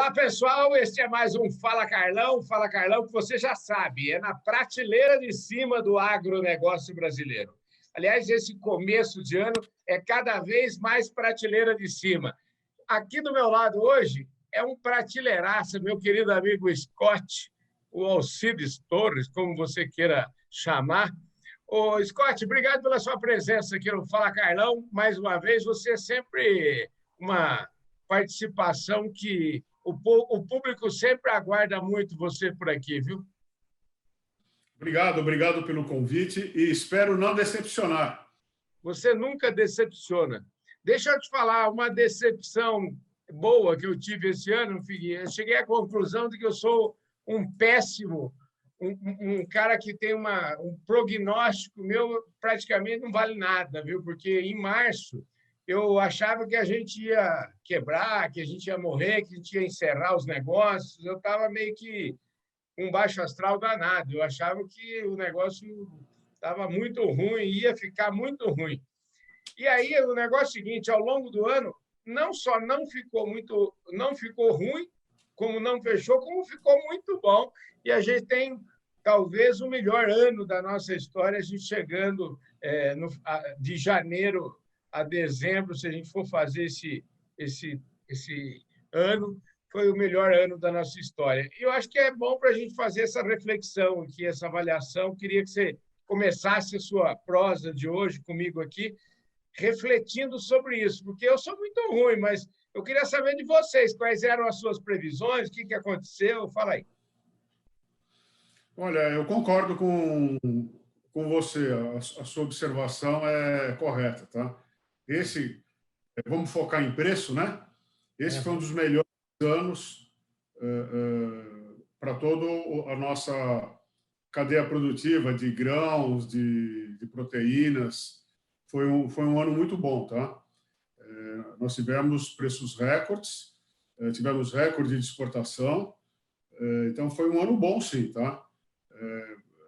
Olá, pessoal. Este é mais um Fala Carlão. Fala Carlão, que você já sabe, é na prateleira de cima do agronegócio brasileiro. Aliás, esse começo de ano é cada vez mais prateleira de cima. Aqui do meu lado hoje é um prateleiraço, meu querido amigo Scott, o Alcides Torres, como você queira chamar. Ô, Scott, obrigado pela sua presença aqui no Fala Carlão. Mais uma vez, você é sempre uma participação que o público sempre aguarda muito você por aqui, viu? Obrigado pelo convite e espero não decepcionar. Você nunca decepciona. Deixa eu te falar, uma decepção boa que eu tive esse ano, eu cheguei à conclusão de que eu sou um péssimo, um cara que tem um prognóstico meu praticamente não vale nada, viu? Porque em março eu achava que a gente ia quebrar, que a gente ia morrer, que a gente ia encerrar os negócios. Eu estava meio que um baixo astral danado. Eu achava que o negócio estava muito ruim, ia ficar muito ruim. E aí o negócio é o seguinte, ao longo do ano, não só não ficou ruim, como não fechou, como ficou muito bom. E a gente tem talvez o melhor ano da nossa história, a gente chegando de janeiro a dezembro, se a gente for fazer esse ano, foi o melhor ano da nossa história. E eu acho que é bom para a gente fazer essa reflexão aqui, essa avaliação. Queria que você começasse a sua prosa de hoje comigo aqui, refletindo sobre isso, porque eu sou muito ruim, mas eu queria saber de vocês, quais eram as suas previsões, o que aconteceu, fala aí. Olha, eu concordo com você, a sua observação é correta, tá? Vamos focar em preço, né? Esse foi um dos melhores anos para toda a nossa cadeia produtiva de grãos, de proteínas. Foi um ano muito bom, tá? Nós tivemos preços recordes, tivemos recorde de exportação, então foi um ano bom, sim, tá?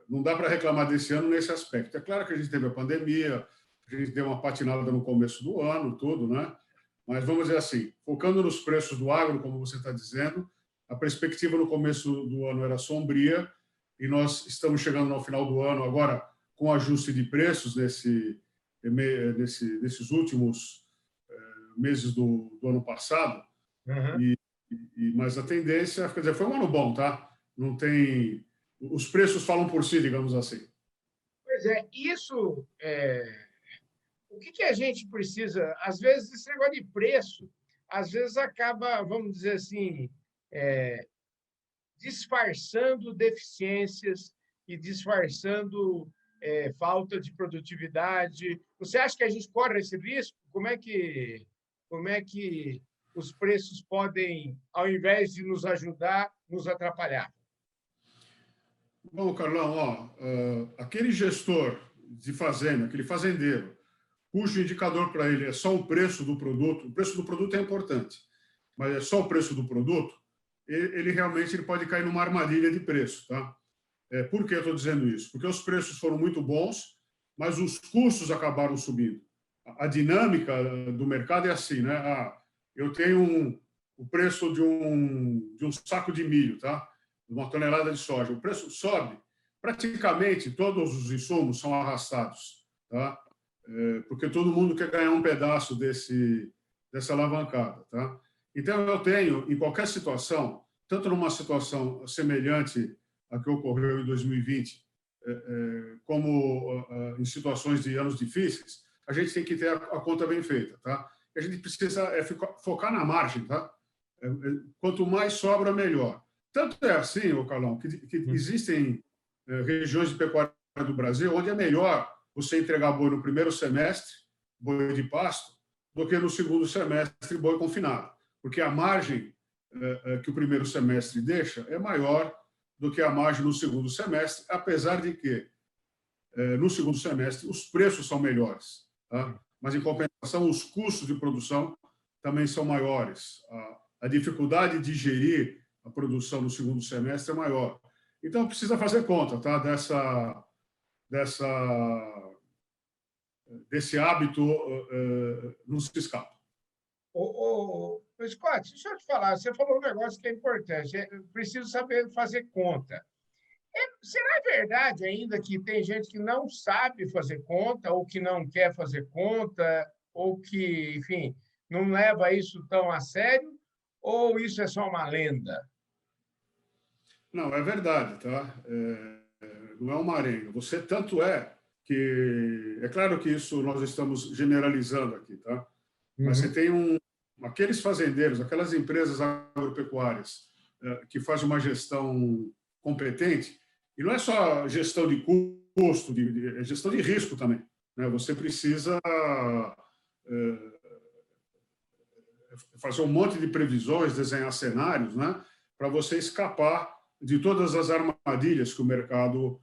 Não dá para reclamar desse ano nesse aspecto. É claro que a gente teve a pandemia, a gente deu uma patinada no começo do ano, tudo, né? Mas vamos dizer assim, focando nos preços do agro, como você está dizendo, a perspectiva no começo do ano era sombria e nós estamos chegando no final do ano agora com ajuste de preços nesses últimos meses do ano passado. Uhum. Mas a tendência, quer dizer, foi um ano bom, tá? Não tem... Os preços falam por si, digamos assim. Pois é, o que a gente precisa? Às vezes, esse negócio de preço, às vezes acaba, vamos dizer assim, disfarçando deficiências e disfarçando falta de produtividade. Você acha que a gente corre esse risco? Como é que os preços podem, ao invés de nos ajudar, nos atrapalhar? Bom, Carlão, aquele gestor de fazenda, aquele fazendeiro, cujo indicador para ele é só o preço do produto é importante, mas é só o preço do produto, ele realmente pode cair numa armadilha de preço, tá? Por que eu estou dizendo isso? Porque os preços foram muito bons, mas os custos acabaram subindo. A dinâmica do mercado é assim, né? Eu tenho o preço de um saco de milho, tá? Uma tonelada de soja. O preço sobe, praticamente todos os insumos são arrastados, tá? Porque todo mundo quer ganhar um pedaço dessa alavancada, tá? Então, eu tenho, em qualquer situação, tanto numa situação semelhante à que ocorreu em 2020, como em situações de anos difíceis, a gente tem que ter a conta bem feita, tá? A gente precisa focar na margem, tá? Quanto mais sobra, melhor. Tanto é assim, Carlão, que existem regiões de pecuária do Brasil onde é melhor você entregar boi no primeiro semestre, boi de pasto, do que no segundo semestre, boi confinado. Porque a margem que o primeiro semestre deixa é maior do que a margem no segundo semestre, apesar de que no segundo semestre os preços são melhores, tá? Mas, em compensação, os custos de produção também são maiores. A dificuldade de gerir a produção no segundo semestre é maior. Então, precisa fazer conta, tá? Desse hábito não se escapa. Scott, deixa eu te falar, você falou um negócio que é importante, preciso saber fazer conta. Será verdade ainda que tem gente que não sabe fazer conta, ou que não quer fazer conta, ou que, enfim, não leva isso tão a sério, ou isso é só uma lenda? Não, é verdade, tá? Não é uma arenga. Você tanto é que é claro que isso nós estamos generalizando aqui, tá? Mas você Uhum. tem aqueles fazendeiros, aquelas empresas agropecuárias que fazem uma gestão competente, e não é só gestão de custo, é gestão de risco também, né? Você precisa fazer um monte de previsões, desenhar cenários, né? Para você escapar de todas as armadilhas que o mercado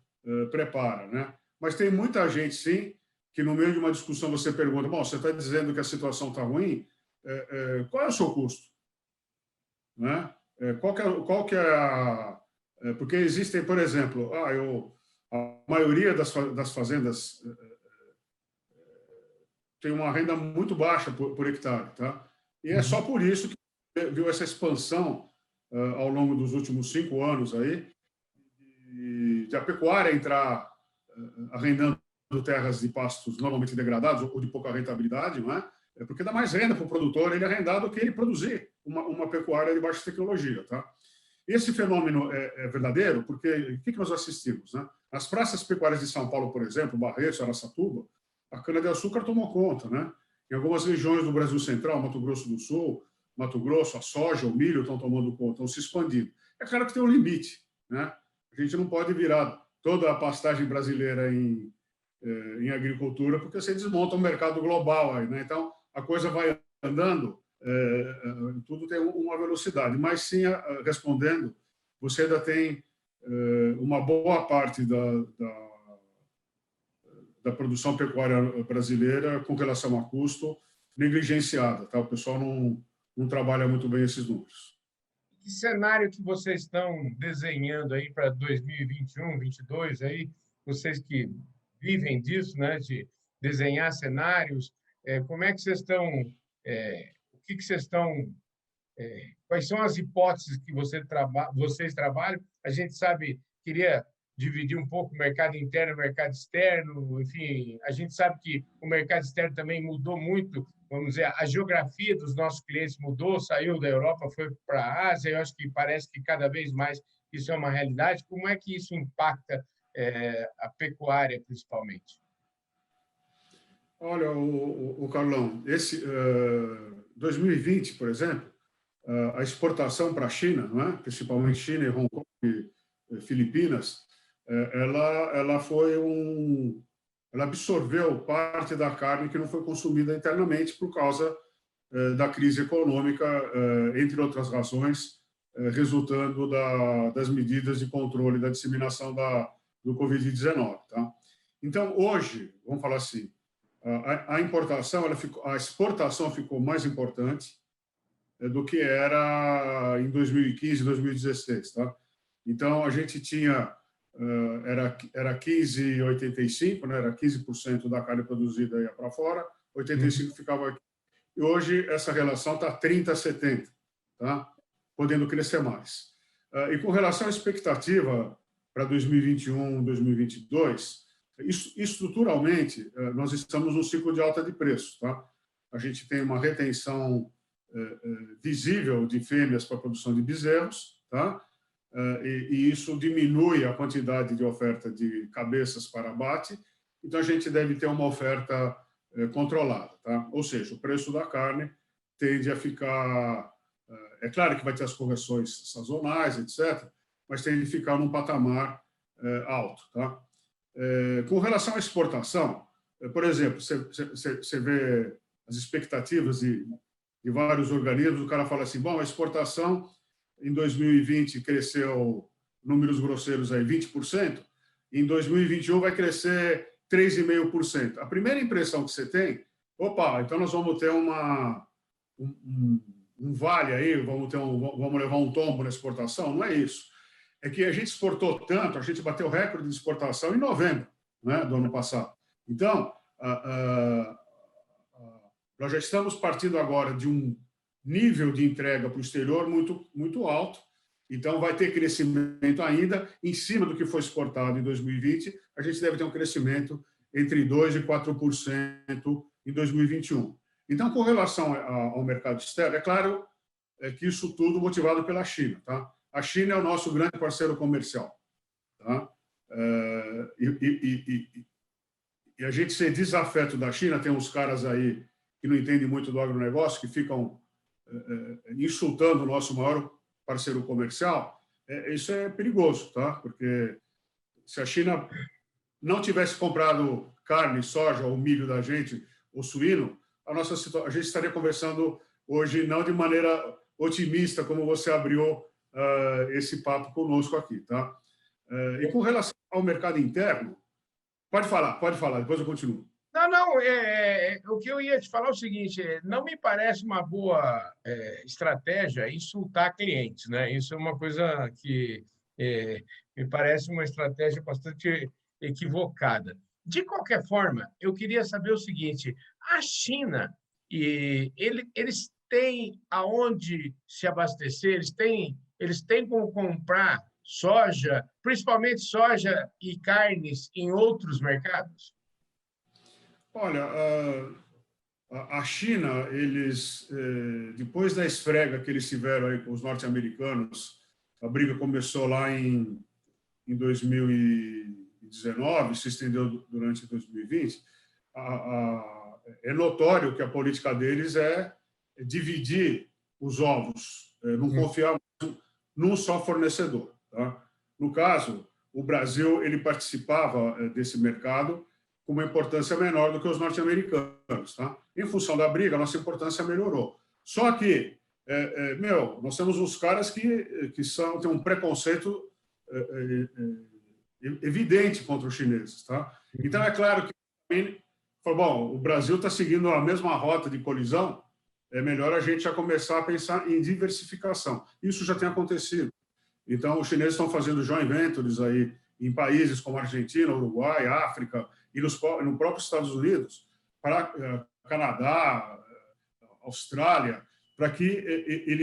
prepara, né? Mas tem muita gente, sim, que no meio de uma discussão você pergunta: bom, você está dizendo que a situação está ruim, qual é o seu custo? Né? Qual que é a... Porque existem, por exemplo, a maioria das fazendas tem uma renda muito baixa por hectare, tá? E é só Uhum. por isso que viu essa expansão ao longo dos últimos 5 anos aí, de a pecuária entrar arrendando terras de pastos normalmente degradados ou de pouca rentabilidade, não é? Porque dá mais renda para o produtor ele arrendar do que ele produzir uma pecuária de baixa tecnologia, tá? Esse fenômeno é verdadeiro porque o que nós assistimos, né? Nas praças pecuárias de São Paulo, por exemplo, Barretos, Araçatuba, a cana-de-açúcar tomou conta, né? Em algumas regiões do Brasil Central, Mato Grosso do Sul, Mato Grosso, a soja, o milho estão tomando conta, estão se expandindo. É claro que tem um limite, né? A gente não pode virar toda a pastagem brasileira em agricultura, porque você desmonta um mercado global aí, né? Então, a coisa vai andando, tudo tem uma velocidade. Mas sim, respondendo, você ainda tem uma boa parte da produção pecuária brasileira com relação a custo negligenciada, tá? O pessoal não trabalha muito bem esses números. Que cenário que vocês estão desenhando aí para 2021, 2022 aí, vocês que vivem disso, né, de desenhar cenários, como é que vocês estão, o que vocês estão, quais são as hipóteses que vocês trabalham? A gente sabe, queria dividir um pouco o mercado interno e o mercado externo, enfim, a gente sabe que o mercado externo também mudou muito, vamos dizer, a geografia dos nossos clientes mudou, saiu da Europa, foi para a Ásia, eu acho que parece que cada vez mais isso é uma realidade. Como é que isso impacta a pecuária, principalmente? Olha, o Carlão, esse 2020, por exemplo, a exportação para a China, não é? Principalmente China, Hong Kong e Filipinas, ela foi ela absorveu parte da carne que não foi consumida internamente por causa da crise econômica, entre outras razões, resultando das medidas de controle da disseminação do Covid-19. Tá? Então, hoje, vamos falar assim, a importação, a exportação ficou mais importante do que era em 2015, 2016. Tá? Então, a gente tinha, era 15,85, né? Era 15% da carne produzida ia para fora, 85% ficava aqui. E hoje essa relação está 30-70, tá? Podendo crescer mais. E com relação à expectativa para 2021, 2022, estruturalmente, nós estamos num ciclo de alta de preço. Tá? A gente tem uma retenção visível de fêmeas para a produção de bezerros, tá? E isso diminui a quantidade de oferta de cabeças para abate, então a gente deve ter uma oferta controlada, tá? Ou seja, o preço da carne tende a ficar, é claro que vai ter as correções sazonais, etc., mas tende a ficar num patamar alto, tá? Com relação à exportação, por exemplo, você vê as expectativas de vários organismos, o cara fala assim, bom, a exportação em 2020 cresceu, números grosseiros aí, 20%, em 2021 vai crescer 3,5%. A primeira impressão que você tem, opa, então nós vamos ter um vale aí, vamos levar um tombo na exportação? Não é isso. É que a gente exportou tanto, a gente bateu recorde de exportação em novembro, né, do ano passado. Então, nós já estamos partindo agora de nível de entrega para o exterior muito, muito alto. Então, vai ter crescimento ainda em cima do que foi exportado em 2020. A gente deve ter um crescimento entre 2% e 4% em 2021. Então, com relação ao mercado externo, é claro que isso tudo motivado pela China. Tá? A China é o nosso grande parceiro comercial. Tá? E a gente ser desafeto da China, tem uns caras aí que não entendem muito do agronegócio, que ficam insultando o nosso maior parceiro comercial, isso é perigoso, tá? Porque se a China não tivesse comprado carne, soja ou milho da gente, ou suíno, a gente estaria conversando hoje não de maneira otimista, como você abriu esse papo conosco aqui, tá? E com relação ao mercado interno, pode falar, depois eu continuo. Não, o que eu ia te falar é o seguinte: não me parece uma boa estratégia insultar clientes, né? Isso é uma coisa que me parece uma estratégia bastante equivocada. De qualquer forma, eu queria saber o seguinte: a China, eles têm aonde se abastecer, eles têm como comprar soja, principalmente soja e carnes, em outros mercados? Olha, a China, eles, depois da esfrega que eles tiveram aí com os norte-americanos, a briga começou lá em 2019, se estendeu durante 2020, é notório que a política deles é dividir os ovos, não confiar num só fornecedor. Tá? No caso, o Brasil ele participava desse mercado com uma importância menor do que os norte-americanos. Tá? Em função da briga, a nossa importância melhorou. Só que, nós temos uns caras que têm um preconceito evidente contra os chineses. Tá? Então, é claro que, bom, o Brasil está seguindo a mesma rota de colisão, é melhor a gente já começar a pensar em diversificação. Isso já tem acontecido. Então, os chineses estão fazendo joint ventures aí em países como Argentina, Uruguai, África e no próprio Estados Unidos, para Canadá, Austrália, para que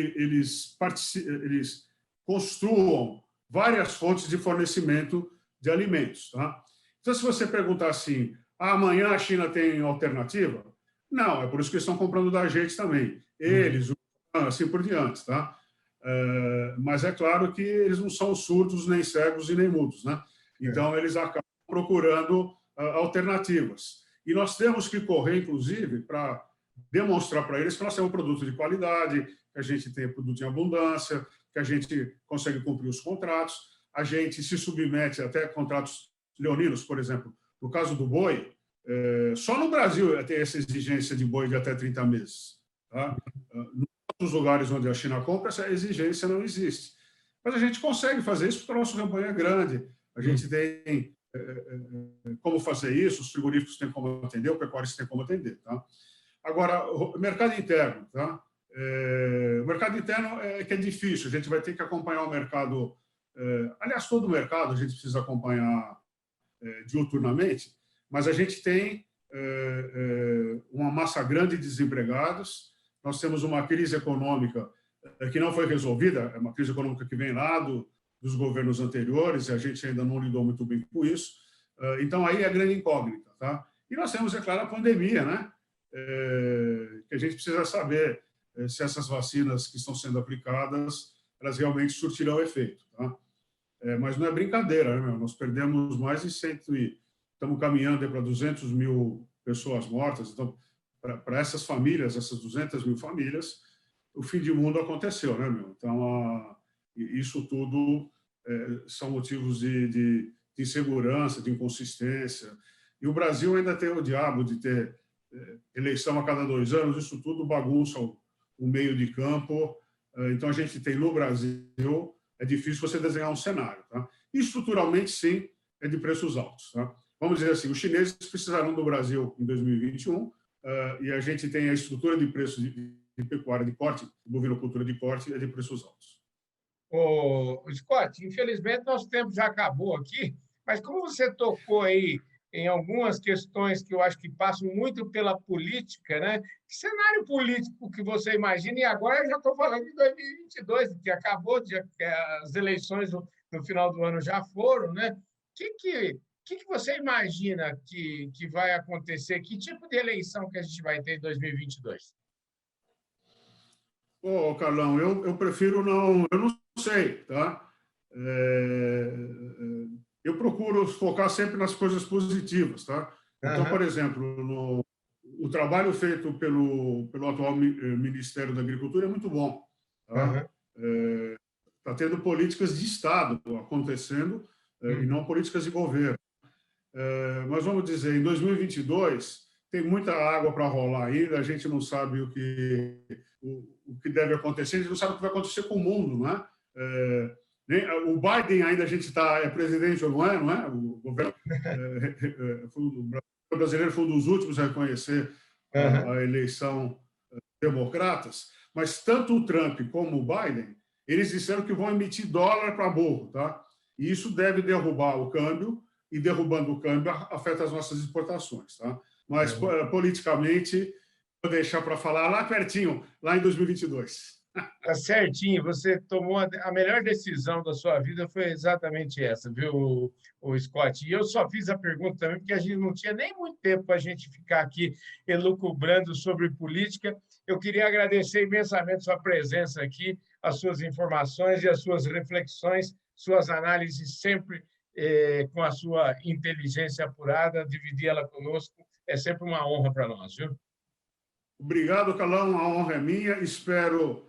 eles construam várias fontes de fornecimento de alimentos. Tá? Então, se você perguntar assim, amanhã a China tem alternativa? Não, é por isso que eles estão comprando da gente também. Eles, assim por diante. Tá? Mas é claro que eles não são surdos, nem cegos e nem mudos. Né? Então, eles acabam procurando alternativas. E nós temos que correr, inclusive, para demonstrar para eles que nós temos um produto de qualidade, que a gente tem produto em abundância, que a gente consegue cumprir os contratos, a gente se submete até a contratos leoninos, por exemplo. No caso do boi, só no Brasil tem essa exigência de boi de até 30 meses. Tá? Em outros lugares onde a China compra, essa exigência não existe. Mas a gente consegue fazer isso porque o nosso rebanho é grande. A gente tem como fazer isso, os frigoríficos têm como atender, o pecuarista tem como atender. Tá? Agora, o mercado interno. Tá? O mercado interno é que é difícil, a gente vai ter que acompanhar o mercado. Aliás, todo o mercado a gente precisa acompanhar diuturnamente, mas a gente tem uma massa grande de desempregados, nós temos uma crise econômica que não foi resolvida, é uma crise econômica que vem lá dos governos anteriores, e a gente ainda não lidou muito bem com isso. Então, aí é a grande incógnita. Tá? E nós temos, é claro, a pandemia, né? Que a gente precisa saber se essas vacinas que estão sendo aplicadas, elas realmente surtirão efeito. Tá? Mas não é brincadeira, né, meu? Nós perdemos mais de 100 estamos caminhando para 200 mil pessoas mortas. Então, para essas famílias, essas 200 mil famílias, o fim de mundo aconteceu, né, meu? Então, isso tudo são motivos de insegurança, de inconsistência. E o Brasil ainda tem o diabo de ter eleição a cada 2 anos, isso tudo bagunça o meio de campo. Então, a gente tem no Brasil, é difícil você desenhar um cenário. Tá? Estruturalmente, sim, é de preços altos. Tá? Vamos dizer assim, os chineses precisarão do Brasil em 2021 e a gente tem a estrutura de preços de pecuária de corte, bovinocultura de corte, é de preços altos. Scott, infelizmente nosso tempo já acabou aqui, mas como você tocou aí em algumas questões que eu acho que passam muito pela política, né? Que cenário político que você imagina? E agora eu já estou falando de 2022, que acabou, que as eleições no final do ano já foram, né? O que você imagina que vai acontecer? Que tipo de eleição que a gente vai ter em 2022? Ô, Carlão, eu prefiro não, eu não sei, tá? Eu procuro focar sempre nas coisas positivas, tá? Então, por Aham, exemplo, o trabalho feito pelo atual Ministério da Agricultura é muito bom, tá? aham, Está tendo políticas de Estado acontecendo e não uhum. políticas de governo. Mas vamos dizer, em 2022 tem muita água para rolar ainda, a gente não sabe o que deve acontecer, a gente não sabe o que vai acontecer com o mundo, não é? O Biden ainda a gente é presidente ou não é? O governo o brasileiro foi um dos últimos a reconhecer Aham. a eleição democratas, mas tanto o Trump como o Biden, eles disseram que vão emitir dólar para burro, tá? E isso deve derrubar o câmbio, e derrubando o câmbio afeta as nossas exportações, tá? Mas politicamente vou deixar para falar lá pertinho, lá em 2022. Tá certinho, você tomou a melhor decisão da sua vida foi exatamente essa, viu, o Scott? E eu só fiz a pergunta também porque a gente não tinha nem muito tempo para a gente ficar aqui elucubrando sobre política. Eu queria agradecer imensamente sua presença aqui, as suas informações e as suas reflexões, suas análises sempre com a sua inteligência apurada, dividir ela conosco é sempre uma honra para nós, viu? Obrigado, Calão, a honra é minha. Espero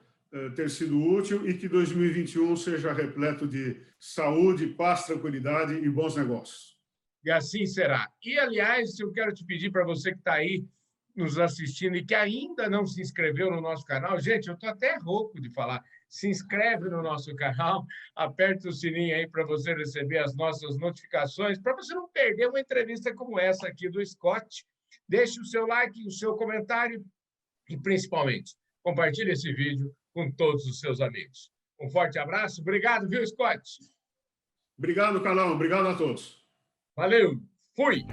ter sido útil e que 2021 seja repleto de saúde, paz, tranquilidade e bons negócios. E assim será. E, aliás, eu quero te pedir para você que está aí nos assistindo e que ainda não se inscreveu no nosso canal, gente, eu estou até rouco de falar, se inscreve no nosso canal, aperta o sininho aí para você receber as nossas notificações, para você não perder uma entrevista como essa aqui do Scott. Deixe o seu like, o seu comentário e, principalmente, compartilhe esse vídeo com todos os seus amigos. Um forte abraço. Obrigado, viu, Scott? Obrigado, Calão. Obrigado a todos. Valeu. Fui.